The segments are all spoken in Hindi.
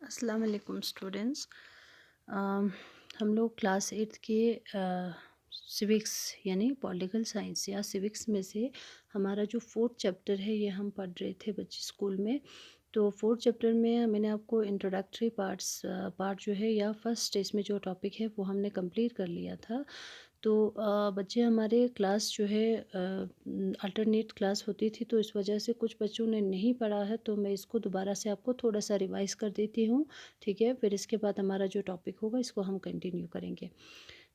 अस्सलाम वालेकुम स्टूडेंट्स। हम लोग क्लास 8 के सिविक्स यानी पॉलिटिकल साइंस या सिविक्स में से हमारा जो फोर्थ चैप्टर है ये हम पढ़ रहे थे बच्चे स्कूल में। तो फोर्थ चैप्टर में मैंने आपको इंट्रोडक्टरी पार्ट जो है या फर्स्ट स्टेज में जो टॉपिक है वो हमने कंप्लीट कर लिया था। तो बच्चे हमारे क्लास जो है अल्टरनेट क्लास होती थी, तो इस वजह से कुछ बच्चों ने नहीं पढ़ा है, तो मैं इसको दोबारा से आपको थोड़ा सा रिवाइज़ कर देती हूँ। ठीक है, फिर इसके बाद हमारा जो टॉपिक होगा इसको हम कंटिन्यू करेंगे।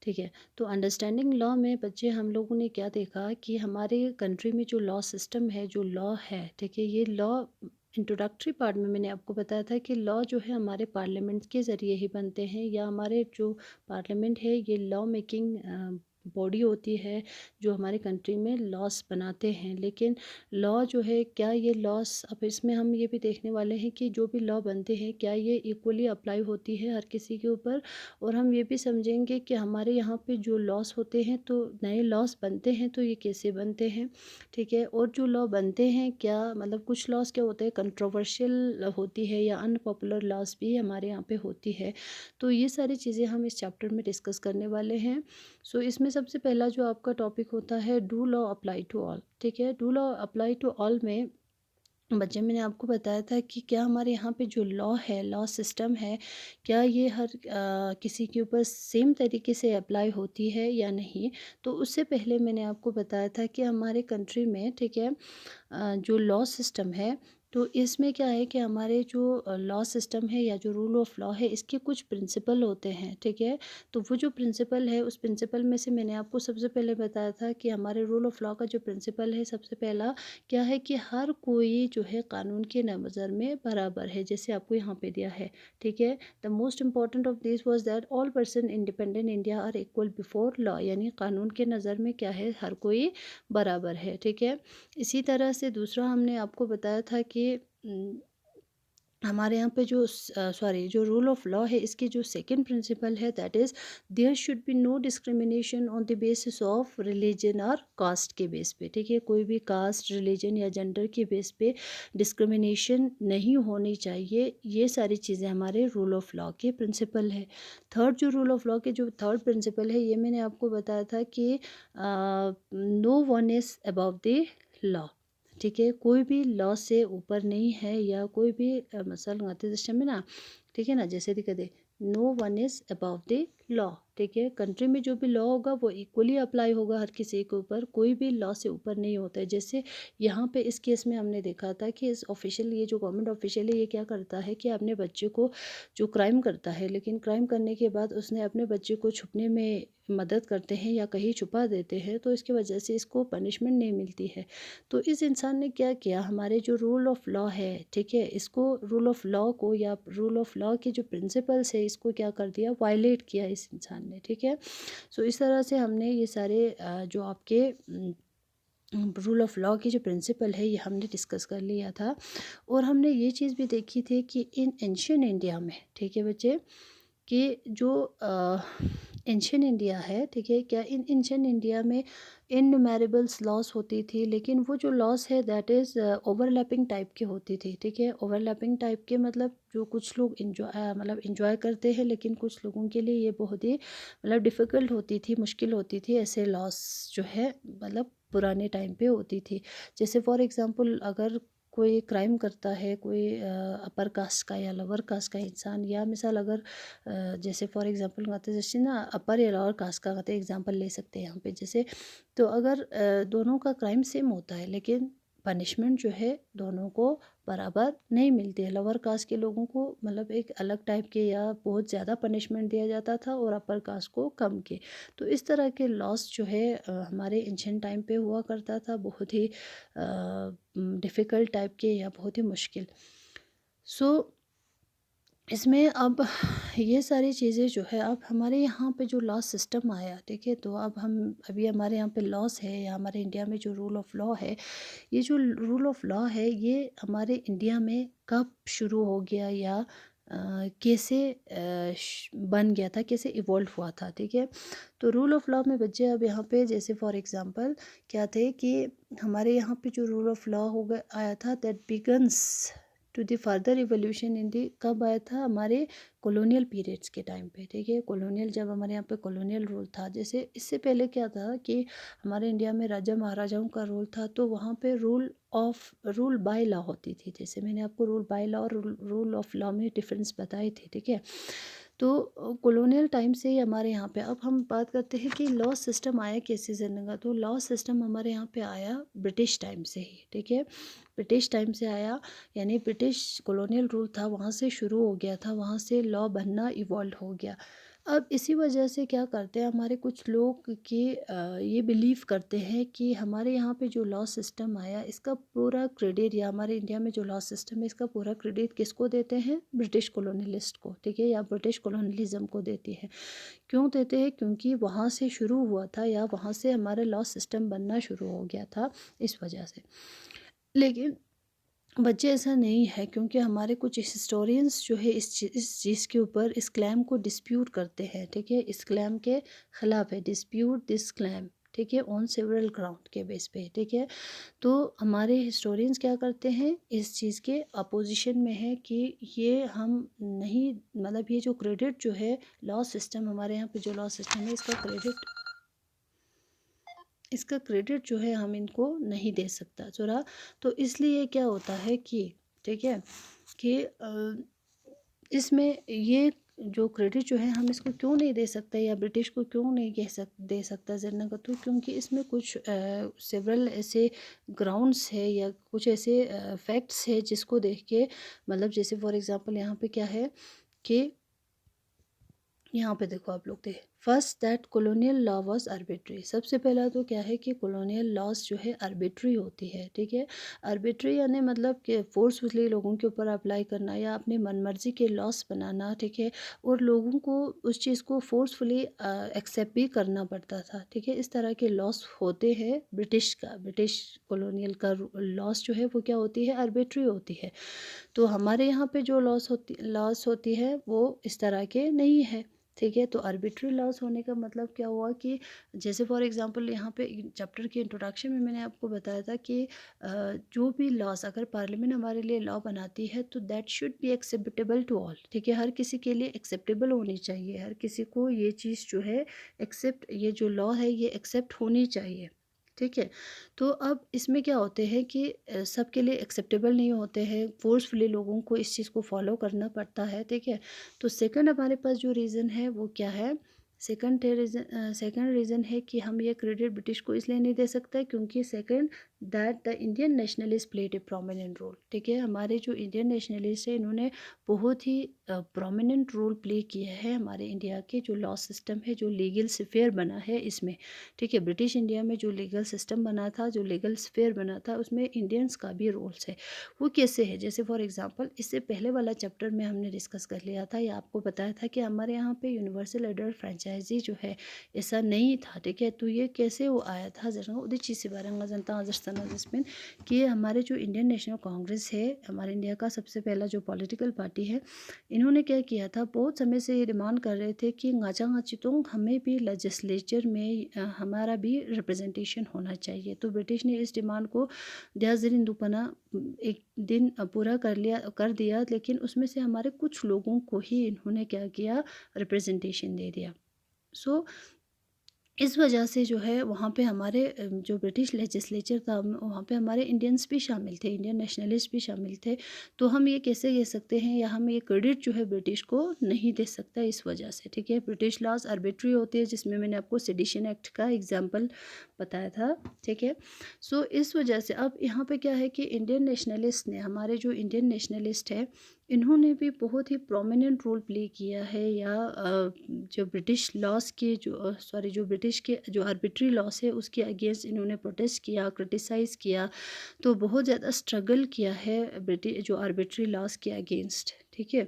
ठीक है, तो अंडरस्टैंडिंग लॉ में बच्चे हम लोगों ने क्या देखा कि हमारे कंट्री में जो लॉ सिस्टम है, जो लॉ है, ठीक है, ये लॉ इंट्रोडक्टरी पार्ट में मैंने आपको बताया था कि लॉ जो है हमारे पार्लियामेंट के ज़रिए ही बनते हैं, या हमारे जो पार्लियामेंट है ये लॉ मेकिंग बॉडी होती है जो हमारे कंट्री में लॉस बनाते हैं। लेकिन लॉ जो है, क्या ये लॉस, अब इसमें हम ये भी देखने वाले हैं कि जो भी लॉ बनते हैं क्या ये इक्वली अप्लाई होती है हर किसी के ऊपर। और हम ये भी समझेंगे कि हमारे यहाँ पे जो लॉस होते हैं, तो नए लॉस बनते हैं तो ये कैसे बनते हैं। ठीक है, और जो लॉ बनते हैं क्या मतलब कुछ लॉस क्या होते हैं, कंट्रोवर्शियल होती है या अनपॉपुलर लॉस भी हमारे यहाँ पे होती है। तो ये सारी चीज़ें हम इस चैप्टर में डिस्कस करने वाले हैं। सो इसमें सबसे पहला जो आपका टॉपिक होता है, do law apply to all. ठीक है, do law apply to all में बच्चे मैंने आपको बताया था कि क्या हमारे यहाँ पे जो लॉ है, लॉ सिस्टम है, क्या ये हर किसी के ऊपर सेम तरीके से अप्लाई होती है या नहीं। तो उससे पहले मैंने आपको बताया था कि हमारे कंट्री में, ठीक है, जो लॉ सिस्टम है, तो इसमें क्या है कि हमारे जो लॉ सिस्टम है या जो रूल ऑफ लॉ है, इसके कुछ प्रिंसिपल होते हैं। ठीक है, तो वो जो प्रिंसिपल है, उस प्रिंसिपल में से मैंने आपको सबसे पहले बताया था कि हमारे रूल ऑफ लॉ का जो प्रिंसिपल है, सबसे पहला क्या है कि हर कोई जो है कानून के नज़र में बराबर है, जैसे आपको यहाँ पे दिया है। ठीक है, the most important of this was that all person independent India are equal before law, यानी कानून के नज़र में क्या है, हर कोई बराबर है। ठीक है, इसी तरह से दूसरा हमने आपको बताया था कि हमारे यहाँ पे जो जो रूल ऑफ लॉ है, इसकी जो सेकंड प्रिंसिपल है, that is there should be no discrimination on the basis of religion और कास्ट के बेस पे। ठीक है, कोई भी कास्ट, रिलीजन या जेंडर के बेस पे डिस्क्रिमिनेशन नहीं होनी चाहिए। ये सारी चीज़ें हमारे रूल ऑफ लॉ के प्रिंसिपल है। थर्ड जो रूल ऑफ लॉ के जो थर्ड प्रिंसिपल है, ये मैंने आपको बताया था कि no one is above the law. ठीक है, कोई भी लॉ से ऊपर नहीं है, या कोई भी मसल गाते सिस्टम में ना, ठीक है ना, जैसे दिखा दे, no one is above the law. ठीक है, कंट्री में जो भी लॉ होगा वो इक्वली अप्लाई होगा हर किसी के ऊपर, कोई भी लॉ से ऊपर नहीं होता है। जैसे यहाँ पे इस केस में हमने देखा था कि इस ऑफिशियल, ये जो गवर्नमेंट ऑफिशियल है, ये क्या करता है कि अपने बच्चे को, जो क्राइम करता है, लेकिन क्राइम करने के बाद उसने अपने बच्चे को छुपने में मदद करते हैं या कहीं छुपा देते हैं, तो इसकी वजह से इसको पनिशमेंट नहीं मिलती है। तो इस इंसान ने क्या किया, हमारे जो रूल ऑफ लॉ है, ठीक है, इसको रूल ऑफ लॉ को या रूल ऑफ लॉ के जो प्रिंसिपल्स है, इसको क्या कर दिया, वायलेट किया इस इंसान ने। ठीक है, सो इस तरह से हमने ये सारे जो आपके रूल ऑफ लॉ की जो प्रिंसिपल है, ये हमने डिस्कस कर लिया था। और हमने ये चीज़ भी देखी थी कि इन एंशियन इंडिया में, ठीक है बच्चे, कि जो एंशियन इंडिया है, ठीक है, क्या इन एंशियन इंडिया में इनन्यूमेरेबल्स लॉस होती थी, लेकिन वो जो लॉस है दैट इज़ ओवरलैपिंग टाइप की होती थी। ठीक है, ओवरलैपिंग टाइप के मतलब जो कुछ लोग इंजॉय करते हैं, लेकिन कुछ लोगों के लिए ये बहुत ही डिफ़िकल्ट होती थी, मुश्किल होती थी, ऐसे लॉस जो है पुराने टाइम पे होती थी। जैसे फॉर एग्ज़ाम्पल, अगर कोई क्राइम करता है, कोई अपर कास्ट का या लोअर कास्ट का इंसान, या मिसाल अगर जैसे फॉर एग्ज़ाम्पल कहते जैसे ना अपर या लोअर कास्ट का कहते एग्ज़ाम्पल ले सकते हैं यहाँ पे, जैसे तो अगर दोनों का क्राइम सेम होता है, लेकिन पनिशमेंट जो है दोनों को बराबर नहीं मिलती है। लोअर कास्ट के लोगों को एक अलग टाइप के या बहुत ज़्यादा पनिशमेंट दिया जाता था, और अपर कास्ट को कम के। तो इस तरह के लॉस जो है हमारे एंशिएंट टाइम पे हुआ करता था, बहुत ही डिफ़िकल्ट टाइप के या बहुत ही मुश्किल। सो इसमें अब ये सारी चीज़ें जो है, अब हमारे यहाँ पे जो लॉ सिस्टम आया, ठीक है, तो अब हम अभी हमारे यहाँ पे लॉस है, या हमारे इंडिया में जो रूल ऑफ लॉ है, ये जो रूल ऑफ लॉ है, ये हमारे इंडिया में कब शुरू हो गया, या कैसे बन गया था, कैसे इवॉल्व हुआ था। ठीक है, तो रूल ऑफ लॉ में बच्चे अब यहाँ पे जैसे फॉर एग्जांपल क्या थे कि हमारे यहाँ पे जो रूल ऑफ लॉ हो गया आया था, that begins to the further evolution in the, कब आया था, हमारे कॉलोनियल पीरियड्स के टाइम पे, ठीक है। कॉलोनियल, जब हमारे यहाँ पे कॉलोनियल रूल था, जैसे इससे पहले क्या था कि हमारे इंडिया में राजा महाराजाओं का रूल था, तो वहाँ पे रूल बाय लॉ होती थी। जैसे मैंने आपको रूल बाय लॉ और रूल ऑफ लॉ में डिफरेंस बताए थे, ठीक है। तो कॉलोनियल टाइम से ही हमारे यहाँ पे, अब हम बात करते हैं कि लॉ सिस्टम आया कैसे जनरल का, तो लॉ सिस्टम हमारे यहाँ पे आया ब्रिटिश टाइम से ही, ठीक है। ब्रिटिश टाइम से आया, यानी ब्रिटिश कॉलोनियल रूल था, वहाँ से शुरू हो गया था, वहाँ से लॉ बनना इवॉल्व हो गया। अब इसी वजह से क्या करते हैं हमारे कुछ लोग कि ये बिलीव करते हैं कि हमारे यहाँ पे जो लॉ सिस्टम आया, इसका पूरा क्रेडिट, या हमारे इंडिया में जो लॉ सिस्टम है इसका पूरा क्रेडिट किसको देते हैं, ब्रिटिश कॉलोनियलिस्ट को, ठीक है, या ब्रिटिश कॉलोनियलिज्म को देती है। क्यों देते हैं, क्योंकि वहाँ से शुरू हुआ था, या वहाँ से हमारा लॉ सिस्टम बनना शुरू हो गया था, इस वजह से। लेकिन बच्चे ऐसा नहीं है, क्योंकि हमारे कुछ हिस्टोरियंस जो है इस चीज़ के ऊपर, इस क्लेम को डिस्प्यूट करते हैं, ठीक है। इस क्लेम के ख़िलाफ़ है, डिस्प्यूट दिस क्लेम, ठीक है, ऑन सेवरल ग्राउंड के बेस पे, ठीक है। तो हमारे हिस्टोरियंस क्या करते हैं, इस चीज़ के अपोजिशन में है कि ये हम नहीं, मतलब ये जो क्रेडिट जो है लॉ सिस्टम, हमारे यहाँ पे जो लॉ सिस्टम है, इसका क्रेडिट जो है हम इनको नहीं दे सकता ज़रा। तो इसलिए क्या होता है कि, ठीक है, कि इसमें ये जो क्रेडिट जो है हम इसको क्यों नहीं दे सकते, या ब्रिटिश को क्यों नहीं दे सकता जनरल का, तो क्योंकि इसमें कुछ सेवरल ऐसे ग्राउंड्स है, या कुछ ऐसे फैक्ट्स है जिसको देख के, मतलब जैसे फॉर एग्जांपल यहाँ पे क्या है कि, यहाँ पे देखो आप लोग, देख, first that colonial law was arbitrary. सबसे पहला तो क्या है कि कॉलोनियल लॉज जो है आर्बिट्री होती है, ठीक है। आर्बिट्री यानी मतलब कि फोर्सफुली लोगों के ऊपर अप्लाई करना, या अपनी मनमर्जी के लॉस बनाना, ठीक है, और लोगों को उस चीज़ को फोर्सफुली एक्सेप्ट भी करना पड़ता था, ठीक है। इस तरह के लॉस होते हैं ब्रिटिश कॉलोनियल का लॉस जो है वो क्या होती है, आर्बिट्री होती है। तो हमारे यहाँ पे जो लॉस होती है वो इस तरह के नहीं है, ठीक है। तो आर्बिट्री लॉस होने का मतलब क्या हुआ कि, जैसे फॉर एग्जांपल यहाँ पे चैप्टर के इंट्रोडक्शन में मैंने आपको बताया था कि जो भी लॉस, अगर पार्लियामेंट हमारे लिए लॉ बनाती है तो that should be acceptable to all, ठीक है, हर किसी के लिए एक्सेप्टेबल होनी चाहिए, हर किसी को ये चीज़ जो है एक्सेप्ट, ये जो लॉ है ये एक्सेप्ट होनी चाहिए, ठीक है। तो अब इसमें क्या होते हैं कि सबके लिए एक्सेप्टेबल नहीं होते हैं, फोर्सफुली लोगों को इस चीज़ को फॉलो करना पड़ता है, ठीक है। तो सेकंड हमारे पास जो रीज़न है वो क्या है, सेकंड रीज़न है कि हम ये क्रेडिट ब्रिटिश को इसलिए नहीं दे सकते क्योंकि second that the Indian nationalist played a prominent role, ठीक है। हमारे जो इंडियन नेशनलिस्ट है इन्होंने बहुत ही प्रोमिनेंट रोल प्ले किया है हमारे इंडिया के जो लॉ सिस्टम है, जो लीगल स्फीयर बना है इसमें, ठीक है। ब्रिटिश इंडिया में जो लीगल सिस्टम बना था, जो लीगल स्फीयर बना था, उसमें इंडियंस का भी रोल्स है। वो कैसे है, जैसे फॉर एग्जांपल इससे पहले वाला चैप्टर में हमने डिस्कस कर लिया था, या आपको बताया था कि हमारे यहाँ पे यूनिवर्सल एडल्ट फ्रेंचाइजी जो है ऐसा नहीं था, ठीक है। तो ये कैसे वो आया था, जरा उदी चीज़ से बारे में जनता जिसमें कि हमारे जो इंडियन नेशनल कांग्रेस है, हमारे इंडिया का सबसे पहला जो पॉलिटिकल पार्टी है, इन्होंने क्या किया था, बहुत समय से ये डिमांड कर रहे थे कि गाचा हमें भी लेजिस्लेचर में हमारा भी रिप्रेजेंटेशन होना चाहिए। तो ब्रिटिश ने इस डिमांड को दयाजरीन दुपना एक दिन पूरा कर दिया, लेकिन उसमें से हमारे कुछ लोगों को ही इन्होंने क्या किया, रिप्रेजेंटेशन दे दिया। सो इस वजह से जो है वहाँ पे हमारे जो ब्रिटिश लेजिस्लेचर था वहाँ पे हमारे इंडियंस भी शामिल थे, इंडियन नेशनलिस्ट भी शामिल थे। तो हम ये कैसे कह सकते हैं, या हम ये क्रेडिट जो है ब्रिटिश को नहीं दे सकता इस वजह से, ठीक है। ब्रिटिश लॉज आर्बिट्री होते हैं, जिसमें मैंने आपको सेडिशन एक्ट का एग्जाम्पल बताया था, ठीक है। सो इस वजह से अब यहाँ पे क्या है कि इंडियन नेशनलिस्ट ने, हमारे जो इंडियन नेशनलिस्ट है, इन्होंने भी बहुत ही प्रोमिनेंट रोल प्ले किया है, या जो ब्रिटिश लॉस के जो ब्रिटिश के जो आर्बिट्री लॉस है उसके अगेंस्ट इन्होंने प्रोटेस्ट किया, क्रिटिसाइज़ किया, तो बहुत ज़्यादा स्ट्रगल किया है ब्रिटिश जो आर्बिट्री लॉस के अगेंस्ट, ठीक है।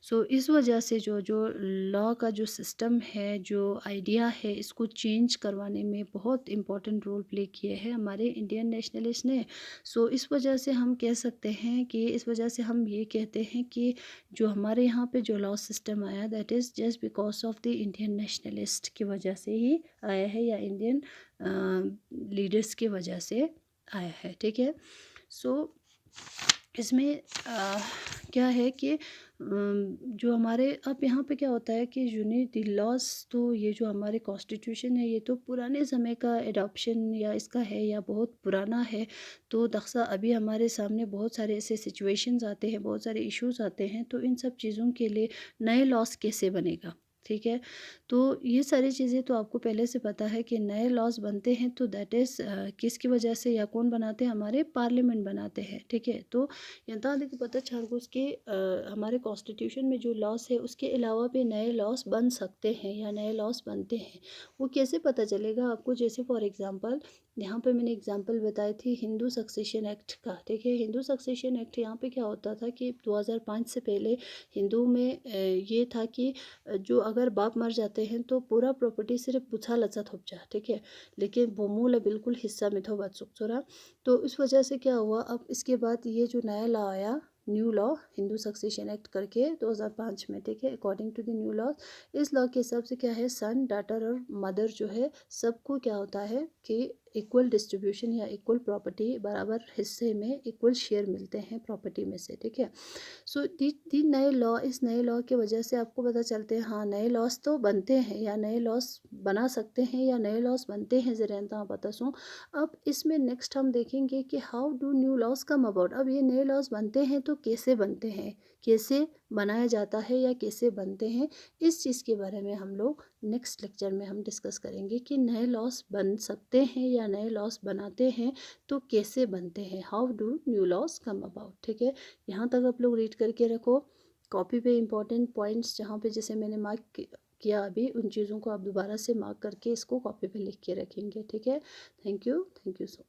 सो इस वजह से जो जो लॉ का जो सिस्टम है, जो आइडिया है, इसको चेंज करवाने में बहुत इम्पोर्टेंट रोल प्ले किए हैं हमारे इंडियन नेशनलिस्ट ने। सो इस वजह से हम कह सकते हैं कि, इस वजह से हम ये कहते हैं कि जो हमारे यहाँ पे जो लॉ सिस्टम आया that is just because of the Indian nationalist की वजह से ही आया है, या इंडियन लीडर्स की वजह से आया है, ठीक है। सो इसमें क्या है कि जो हमारे अब यहाँ पे क्या होता है कि यूनिट लॉस, तो ये जो हमारे कॉन्स्टिट्यूशन है ये तो पुराने समय का एडॉप्शन या इसका है या बहुत पुराना है। तो दक्सा अभी हमारे सामने बहुत सारे ऐसे सिचुएशंस आते हैं, बहुत सारे इश्यूज आते हैं, तो इन सब चीज़ों के लिए नए लॉस कैसे बनेगा, ठीक है। तो ये सारी चीज़ें तो आपको पहले से पता है कि नए लॉज बनते हैं तो दैट इज़ किसकी वजह से या कौन बनाते हैं, हमारे पार्लियामेंट बनाते हैं, ठीक है। तो यहाँ तक पता चारगोस के हमारे कॉन्स्टिट्यूशन में जो लॉस है उसके अलावा भी नए लॉस बन सकते हैं या नए लॉस बनते हैं। वो कैसे पता चलेगा आपको, जैसे फॉर एग्जांपल यहाँ पे मैंने एग्जांपल बताई थी हिंदू सक्सेशन एक्ट का, ठीक है। हिंदू सक्सेशन एक्ट यहाँ पे क्या होता था कि 2005 से पहले हिंदू में ये था कि जो अगर बाप मर जाते हैं तो पूरा प्रॉपर्टी सिर्फ पुछा लचा थोपचा, ठीक है, लेकिन बोमूल बिल्कुल हिस्सा में थो बात सुखचोरा। तो इस वजह से क्या हुआ, अब इसके बाद ये जो नया लॉ आया, new law Hindu succession act करके 2005 में, ठीक है। According to the new law, इस लॉ के हिसाब से क्या है, सन, डॉटर और मदर जो है सबको क्या होता है कि इक्वल डिस्ट्रीब्यूशन या इक्वल प्रॉपर्टी, बराबर हिस्से में इक्वल शेयर मिलते हैं प्रॉपर्टी में से, ठीक है। सो तीन नए लॉ, इस नए लॉ की वजह से आपको पता चलते हैं हाँ नए लॉस तो बनते हैं या नए लॉस बना सकते हैं या नए लॉस बनते हैं ज़रिए पता सूँ। अब इसमें नेक्स्ट हम देखेंगे कि how do new loss come about. अब ये नए लॉस बनते हैं तो कैसे बनते हैं, कैसे बनाया जाता है या कैसे बनते हैं, इस चीज़ के बारे में हम लोग नेक्स्ट लेक्चर में हम डिस्कस करेंगे कि नए लॉस बन सकते हैं या नए लॉस बनाते हैं तो कैसे बनते हैं, how do new loss come about, ठीक है। यहाँ तक आप लोग रीड करके रखो कॉपी पे, इंपॉर्टेंट पॉइंट्स जहाँ पे जैसे मैंने मार्क किया अभी, उन चीज़ों को आप दोबारा से मार्क करके इसको कॉपी पे लिख के रखेंगे, ठीक है। Thank you so